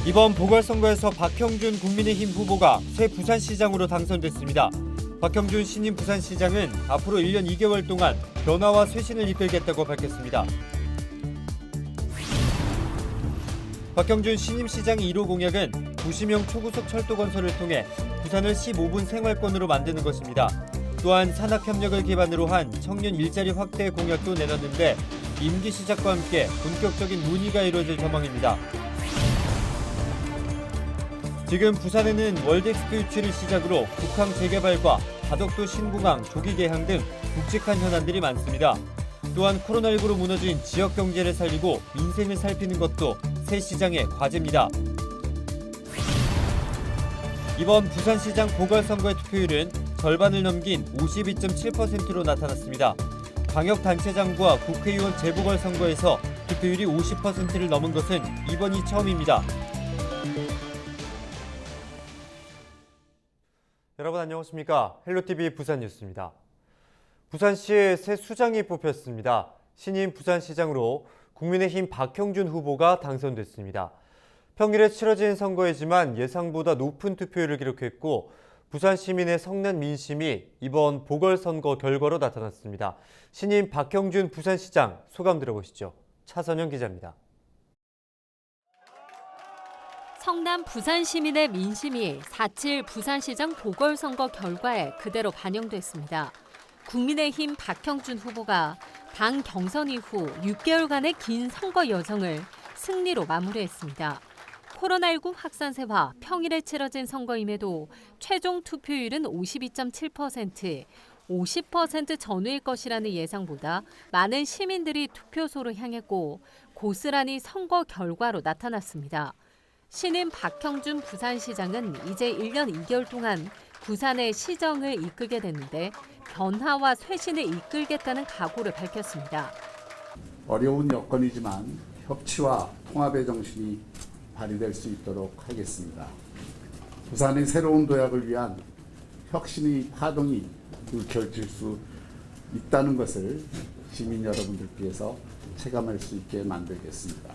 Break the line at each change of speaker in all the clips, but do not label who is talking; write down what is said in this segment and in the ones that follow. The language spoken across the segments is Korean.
이번 보궐선거에서 박형준 국민의힘 후보가 새 부산시장으로 당선됐습니다. 박형준 신임 부산시장은 앞으로 1년 2개월 동안 변화와 쇄신을 이끌겠다고 밝혔습니다. 박형준 신임 시장의 1호 공약은 도시명 초고속 철도 건설을 통해 부산을 15분 생활권으로 만드는 것입니다. 또한 산학협력을 기반으로 한 청년 일자리 확대 공약도 내놨는데 임기 시작과 함께 본격적인 논의가 이루어질 전망입니다. 지금 부산에는 월드엑스포 유치를 시작으로 국항 재개발과 가덕도 신공항 조기 개항 등 굵직한 현안들이 많습니다. 또한 코로나19로 무너진 지역 경제를 살리고 민생을 살피는 것도 새 시장의 과제입니다. 이번 부산시장 보궐선거의 투표율은 절반을 넘긴 52.7%로 나타났습니다. 광역단체장과 국회의원 재보궐선거에서 투표율이 50%를 넘은 것은 이번이 처음입니다. 여러분 안녕하십니까? 헬로티비 부산뉴스입니다. 부산시의 새 수장이 뽑혔습니다. 신임 부산시장으로 국민의힘 박형준 후보가 당선됐습니다. 평일에 치러진 선거이지만 예상보다 높은 투표율을 기록했고 부산 시민의 성난 민심이 이번 보궐선거 결과로 나타났습니다. 신임 박형준 부산시장 소감 들어보시죠. 차선영 기자입니다.
성남 부산 시민의 민심이 4.7 부산시장 보궐선거 결과에 그대로 반영됐습니다. 국민의힘 박형준 후보가 당 경선 이후 6개월간의 긴 선거 여정을 승리로 마무리했습니다. 코로나19 확산세와 평일에 치러진 선거임에도 최종 투표율은 52.7%, 50% 전후일 것이라는 예상보다 많은 시민들이 투표소로 향했고 고스란히 선거 결과로 나타났습니다. 신임 박형준 부산시장은 이제 1년 2개월 동안 부산의 시정을 이끌게 됐는데 변화와 쇄신을 이끌겠다는 각오를 밝혔습니다.
어려운 여건이지만 협치와 통합의 정신이 발휘될 수 있도록 하겠습니다. 부산의 새로운 도약을 위한 혁신의 파동이 일으켜질 수 있다는 것을 시민 여러분들께서 체감할 수 있게 만들겠습니다.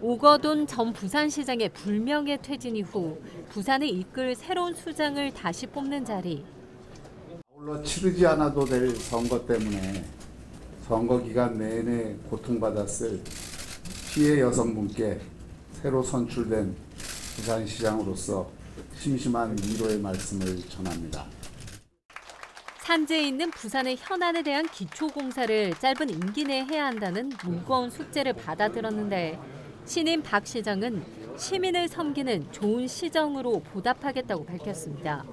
오거돈 전 부산시장의 불명예 퇴진 이후 부산을 이끌 새로운 수장을 다시 뽑는 자리.
아울러 치르지 않아도 될 선거 때문에 선거 기간 내내 고통받았을 피해 여성분께 새로 선출된 부산시장으로서 심심한 위로의 말씀을 전합니다.
산지에 있는 부산의 현안에 대한 기초공사를 짧은 임기 내에 해야 한다는 무거운 숙제를 받아들었는데 신임 박 시장은 시민을 섬기는 좋은 시정으로 보답하겠다고 밝혔습니다.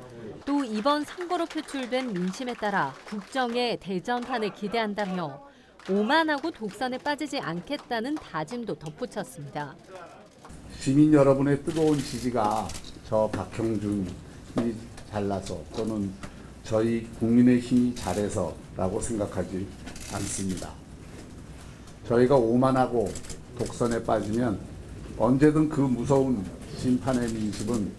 또 이번 선거로 표출된 민심에 따라 국정의 대전환을 기대한다며 오만하고 독선에 빠지지 않겠다는 다짐도 덧붙였습니다.
시민 여러분의 뜨거운 지지가 저 박형준이 잘나서 또는 저희 국민의힘이 잘해서라고 생각하지 않습니다. 저희가 오만하고 독선에 빠지면 언제든 그 무서운 심판의 민심은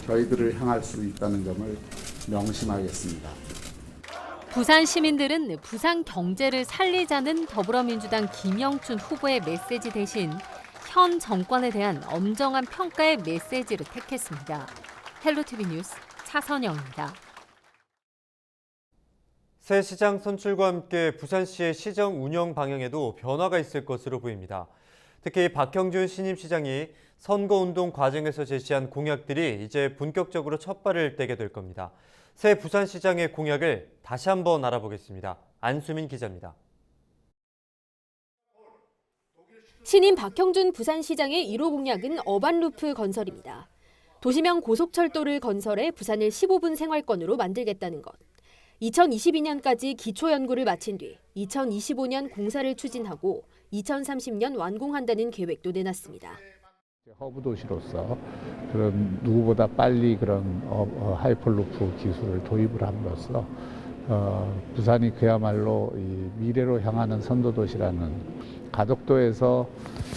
저희들을 향할 수 있다는 점을 명심하겠습니다.
부산 시민들은 부산 경제를 살리자는 더불어민주당 김영춘 후보의 메시지 대신 현 정권에 대한 엄정한 평가의 메시지를 택했습니다. 헬로티비 뉴스 차선영입니다.
새 시장 선출과 함께 부산시의 시정 운영 방향에도 변화가 있을 것으로 보입니다. 특히 박형준 신임 시장이 선거운동 과정에서 제시한 공약들이 이제 본격적으로 첫발을 떼게 될 겁니다. 새 부산시장의 공약을 다시 한번 알아보겠습니다. 안수민 기자입니다.
신임 박형준 부산시장의 1호 공약은 어반루프 건설입니다. 도시명 고속철도를 건설해 부산을 15분 생활권으로 만들겠다는 것. 2022년까지 기초연구를 마친 뒤 2025년 공사를 추진하고 2030년 완공한다는 계획도 내놨습니다.
허브 도시로서 그런 누구보다 빨리 그런 하이퍼루프 기술을 도입을 함으로써 부산이 그야말로 이 미래로 향하는 선도도시라는 가덕도에서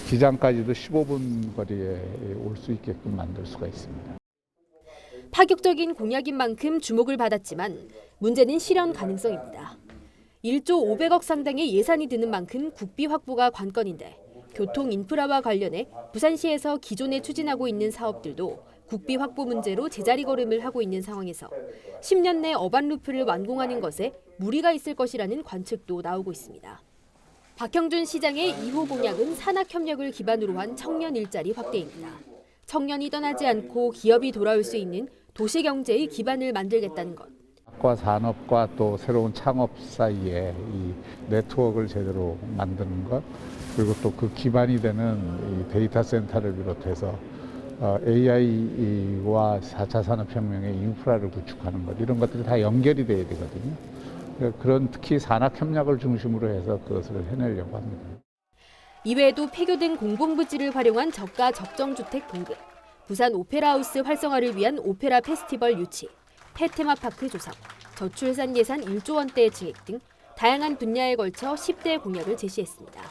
기장까지도 15분 거리에 올 수 있게끔 만들 수가 있습니다.
파격적인 공약인 만큼 주목을 받았지만 문제는 실현 가능성입니다. 1조 500억 상당의 예산이 드는 만큼 국비 확보가 관건인데 교통 인프라와 관련해 부산시에서 기존에 추진하고 있는 사업들도 국비 확보 문제로 제자리 걸음을 하고 있는 상황에서 10년 내 어반 루프를 완공하는 것에 무리가 있을 것이라는 관측도 나오고 있습니다. 박형준 시장의 2호 공약은 산학협력을 기반으로 한 청년 일자리 확대입니다. 청년이 떠나지 않고 기업이 돌아올 수 있는 도시경제의 기반을 만들겠다는 것.
과 산업과 또 새로운 창업 사이에 이 네트워크를 제대로 만드는 것, 그리고 또 그 기반이 되는 이 데이터 센터를 비롯해서 AI와 4차 산업혁명의 인프라를 구축하는 것, 이런 것들이 다 연결이 돼야 되거든요. 그런 특히 산학협력을 중심으로 해서 그것을 해내려고 합니다.
이외에도 폐교된 공공부지를 활용한 저가 적정주택 공급, 부산 오페라하우스 활성화를 위한 오페라 페스티벌 유치, 폐테마파크 조성, 저출산 예산 1조 원대 증액 등 다양한 분야에 걸쳐 10대 공약을 제시했습니다.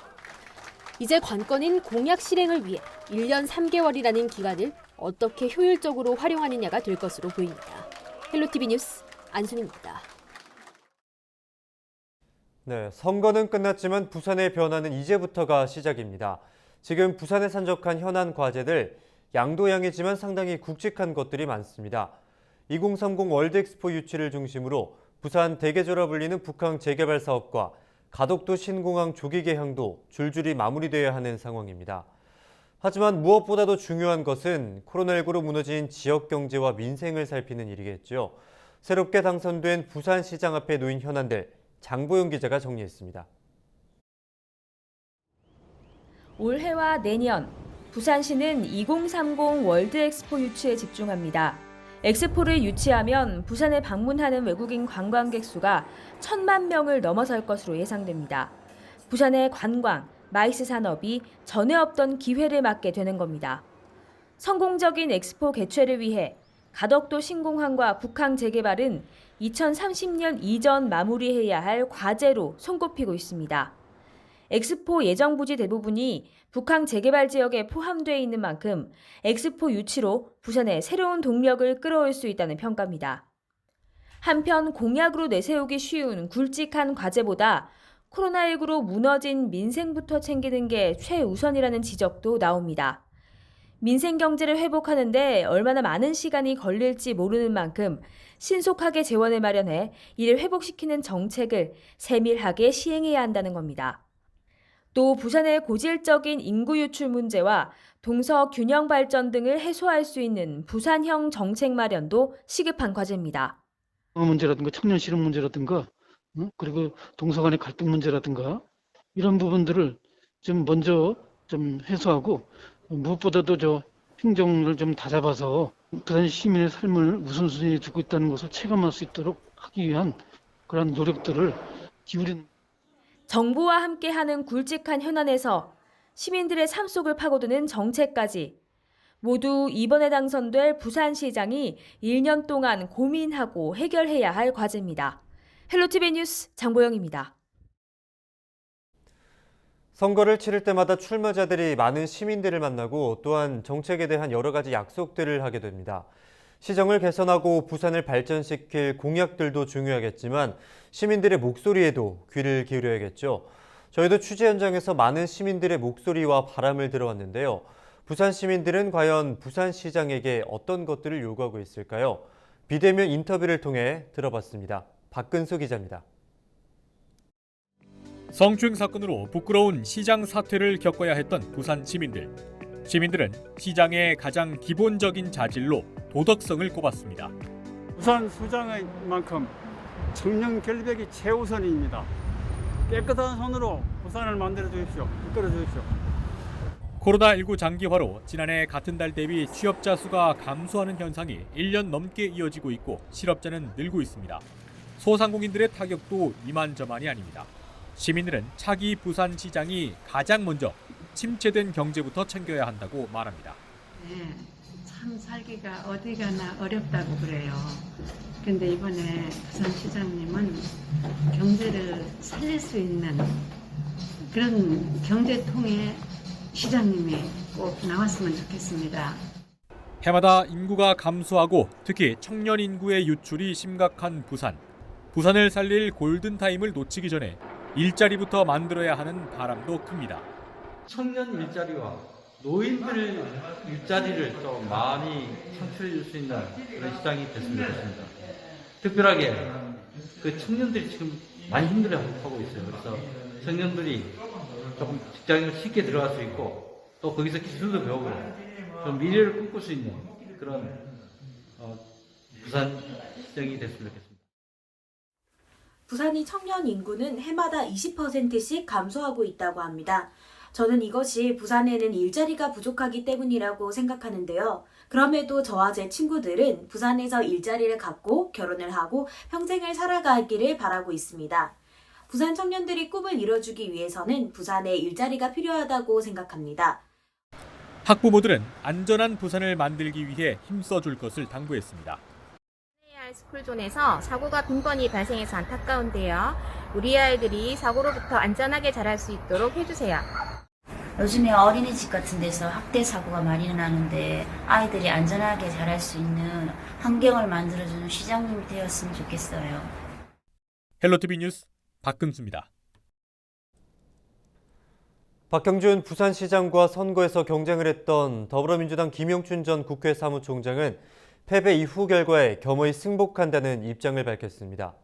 이제 관건인 공약 실행을 위해 1년 3개월이라는 기간을 어떻게 효율적으로 활용하느냐가 될 것으로 보입니다. 헬로티비 뉴스 안순입니다.
네, 선거는 끝났지만 부산의 변화는 이제부터가 시작입니다. 지금 부산에 산적한 현안 과제들, 양도양이지만 상당히 굵직한 것들이 많습니다. 2030 월드엑스포 유치를 중심으로 부산 대개조라 불리는 북항 재개발 사업과 가덕도 신공항 조기 개항도 줄줄이 마무리돼야 하는 상황입니다. 하지만 무엇보다도 중요한 것은 코로나19로 무너진 지역 경제와 민생을 살피는 일이겠죠. 새롭게 당선된 부산시장 앞에 놓인 현안들, 장보영 기자가 정리했습니다.
올해와 내년, 부산시는 2030 월드엑스포 유치에 집중합니다. 엑스포를 유치하면 부산에 방문하는 외국인 관광객 수가 1,000만 명을 넘어설 것으로 예상됩니다. 부산의 관광, 마이스 산업이 전에 없던 기회를 맞게 되는 겁니다. 성공적인 엑스포 개최를 위해 가덕도 신공항과 북항 재개발은 2030년 이전 마무리해야 할 과제로 손꼽히고 있습니다. 엑스포 예정 부지 대부분이 북항 재개발 지역에 포함되어 있는 만큼 엑스포 유치로 부산에 새로운 동력을 끌어올 수 있다는 평가입니다. 한편 공약으로 내세우기 쉬운 굵직한 과제보다 코로나19로 무너진 민생부터 챙기는 게 최우선이라는 지적도 나옵니다. 민생 경제를 회복하는 데 얼마나 많은 시간이 걸릴지 모르는 만큼 신속하게 재원을 마련해 이를 회복시키는 정책을 세밀하게 시행해야 한다는 겁니다. 또 부산의 고질적인 인구 유출 문제와 동서 균형 발전 등을 해소할 수 있는 부산형 정책 마련도 시급한 과제입니다.
문제라든가 청년 실업 문제라든가 그리고 동서 간의 갈등 문제라든가 이런 부분들을 좀 먼저 좀 해소하고 무엇보다도 행정을 좀 다잡아서 부산 시민의 삶을 우선순위에 두고 있다는 것을 체감할 수 있도록 하기 위한 그런 노력들을 기울이는.
정부와 함께하는 굵직한 현안에서 시민들의 삶 속을 파고드는 정책까지 모두 이번에 당선될 부산시장이 1년 동안 고민하고 해결해야 할 과제입니다. 헬로티비 뉴스 장보영입니다.
선거를 치를 때마다 출마자들이 많은 시민들을 만나고 또한 정책에 대한 여러 가지 약속들을 하게 됩니다. 시정을 개선하고 부산을 발전시킬 공약들도 중요하겠지만 시민들의 목소리에도 귀를 기울여야겠죠. 저희도 취재 현장에서 많은 시민들의 목소리와 바람을 들어왔는데요. 부산 시민들은 과연 부산시장에게 어떤 것들을 요구하고 있을까요? 비대면 인터뷰를 통해 들어봤습니다. 박근수 기자입니다.
성추행 사건으로 부끄러운 시장 사퇴를 겪어야 했던 부산 시민들. 시민들은 시장의 가장 기본적인 자질로 도덕성을 꼽았습니다.
부산 수장의 만큼 청년 결백이 최우선입니다. 깨끗한 손으로 부산을 만들어 주십시오. 이끌어 주십시오.
코로나19 장기화로 지난해 같은 달 대비 취업자 수가 감소하는 현상이 1년 넘게 이어지고 있고 실업자는 늘고 있습니다. 소상공인들의 타격도 이만저만이 아닙니다. 시민들은 차기 부산시장이 가장 먼저 침체된 경제부터 챙겨야 한다고 말합니다.
네, 참 살기가 어디 가나 어렵다고 그래요. 근데 이번에 부산시장님은 경제를 살릴 수 있는 그런 경제통의 시장님이 꼭 나왔으면 좋겠습니다.
해마다 인구가 감소하고 특히 청년 인구의 유출이 심각한 부산. 부산을 살릴 골든타임을 놓치기 전에 일자리부터 만들어야 하는 바람도 큽니다.
청년 일자리와 노인들 일자리를 좀 많이 창출해 줄 수 있는 그런 시장이 됐으면 좋겠습니다. 특별하게 그 청년들이 지금 많이 힘들어하고 있어요. 그래서 청년들이 조금 직장을 쉽게 들어갈 수 있고 또 거기서 기술도 배우고 좀 미래를 꿈꿀 수 있는 그런 부산 시장이 됐으면 좋겠습니다.
부산의 청년 인구는 해마다 20%씩 감소하고 있다고 합니다. 저는 이것이 부산에는 일자리가 부족하기 때문이라고 생각하는데요. 그럼에도 저와 제 친구들은 부산에서 일자리를 갖고 결혼을 하고 평생을 살아가기를 바라고 있습니다. 부산 청년들이 꿈을 이뤄주기 위해서는 부산에 일자리가 필요하다고 생각합니다.
학부모들은 안전한 부산을 만들기 위해 힘써줄 것을 당부했습니다.
스쿨존에서 사고가 빈번히 발생해서 안타까운데요. 우리 아이들이 사고로부터 안전하게 자랄 수 있도록 해주세요.
요즘에 어린이집 같은 데서 학대 사고가 많이 일어나는데 아이들이 안전하게 자랄 수 있는 환경을 만들어주는 시장님이 되었으면 좋겠어요.
헬로티비 뉴스 박근수입니다.
박형준 부산시장과 선거에서 경쟁을 했던 더불어민주당 김영춘 전 국회 사무총장은 패배 이후 결과에 겸허히 승복한다는 입장을 밝혔습니다.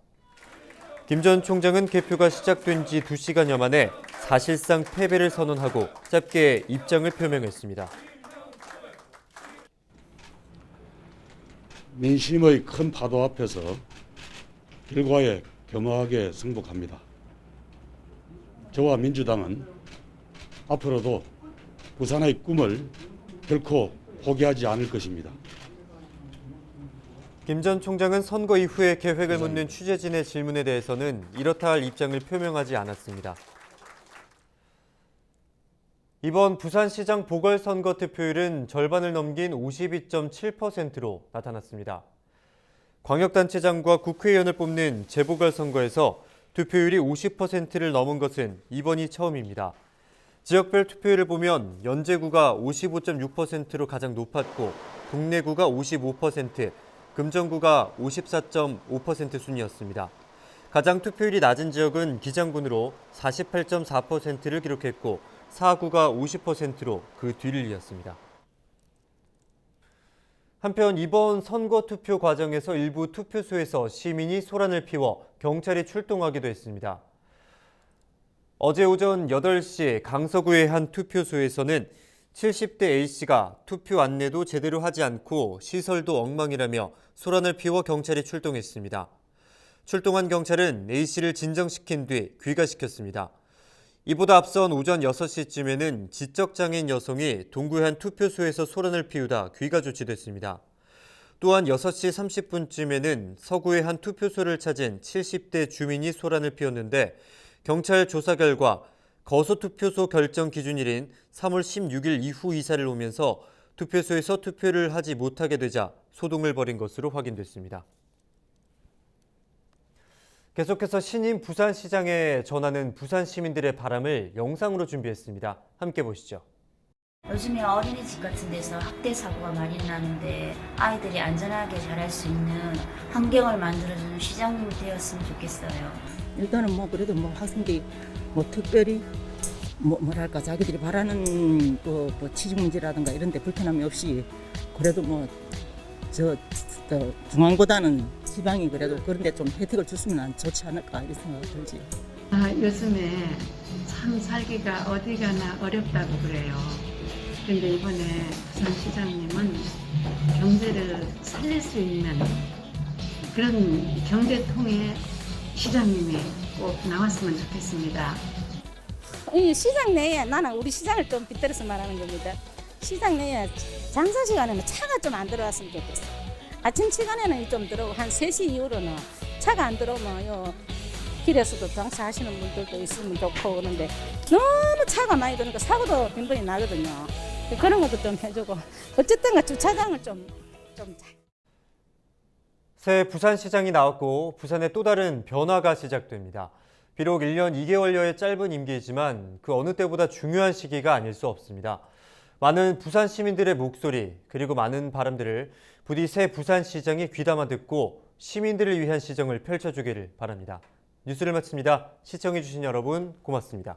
김 전 총장은 개표가 시작된 지 2시간여 만에 사실상 패배를 선언하고 짧게 입장을 표명했습니다.
민심의 큰 파도 앞에서 결과에 겸허하게 승복합니다. 저와 민주당은 앞으로도 부산의 꿈을 결코 포기하지 않을 것입니다.
김 전 총장은 선거 이후의 계획을 묻는 취재진의 질문에 대해서는 이렇다 할 입장을 표명하지 않았습니다. 이번 부산시장 보궐선거 투표율은 절반을 넘긴 52.7%로 나타났습니다. 광역단체장과 국회의원을 뽑는 재보궐선거에서 투표율이 50%를 넘은 것은 이번이 처음입니다. 지역별 투표율을 보면 연제구가 55.6%로 가장 높았고 동래구가 55%, 금정구가 54.5% 순이었습니다. 가장 투표율이 낮은 지역은 기장군으로 48.4%를 기록했고 사구가 50%로 그 뒤를 이었습니다. 한편 이번 선거 투표 과정에서 일부 투표소에서 시민이 소란을 피워 경찰이 출동하기도 했습니다. 어제 오전 8시 강서구의 한 투표소에서는 70대 A씨가 투표 안내도 제대로 하지 않고 시설도 엉망이라며 소란을 피워 경찰이 출동했습니다. 출동한 경찰은 A씨를 진정시킨 뒤 귀가시켰습니다. 이보다 앞선 오전 6시쯤에는 지적장애인 여성이 동구의 한 투표소에서 소란을 피우다 귀가 조치됐습니다. 또한 6시 30분쯤에는 서구의 한 투표소를 찾은 70대 주민이 소란을 피웠는데 경찰 조사 결과 거소투표소 결정 기준일인 3월 16일 이후 이사를 오면서 투표소에서 투표를 하지 못하게 되자 소동을 벌인 것으로 확인됐습니다. 계속해서 신임 부산시장에 전하는 부산 시민들의 바람을 영상으로 준비했습니다. 함께 보시죠.
요즘에 어린이집 같은 데서 학대 사고가 많이 일어나는데 아이들이 안전하게 자랄 수 있는 환경을 만들어주는 시장님이 되었으면 좋겠어요.
일단은 그래도 학생들이 특별히 뭐랄까 자기들이 바라는 취직 문제라든가 이런 데 불편함이 없이 그래도 중앙보다는 지방이 그래도 그런 데 좀 혜택을 줬으면 좋지 않을까 이런 생각이 들지.
요즘에 참 살기가 어디 가나 어렵다고 그래요. 근데 이번에 부산시장님은 경제를 살릴 수 있는 그런 경제통의 시장님이 꼭 나왔으면 좋겠습니다.
이 시장 내에 나는 우리 시장을 좀 빗대어서 말하는 겁니다. 시장 내에 장사 시간에는 차가 좀 안 들어왔으면 좋겠어. 아침 시간에는 좀 들어오고 한 3시 이후로는 차가 안 들어오면 길에서도 장사하시는 분들도 있으면 좋고 그런데 너무 차가 많이 들으니까 사고도 빈번히 나거든요. 그런 것도 좀 해주고 어쨌든 주차장을 좀
새 부산시장이 나왔고 부산에 또 다른 변화가 시작됩니다. 비록 1년 2개월여의 짧은 임기이지만 그 어느 때보다 중요한 시기가 아닐 수 없습니다. 많은 부산 시민들의 목소리 그리고 많은 바람들을 부디 새 부산시장이 귀담아 듣고 시민들을 위한 시정을 펼쳐주기를 바랍니다. 뉴스를 마칩니다. 시청해주신 여러분 고맙습니다.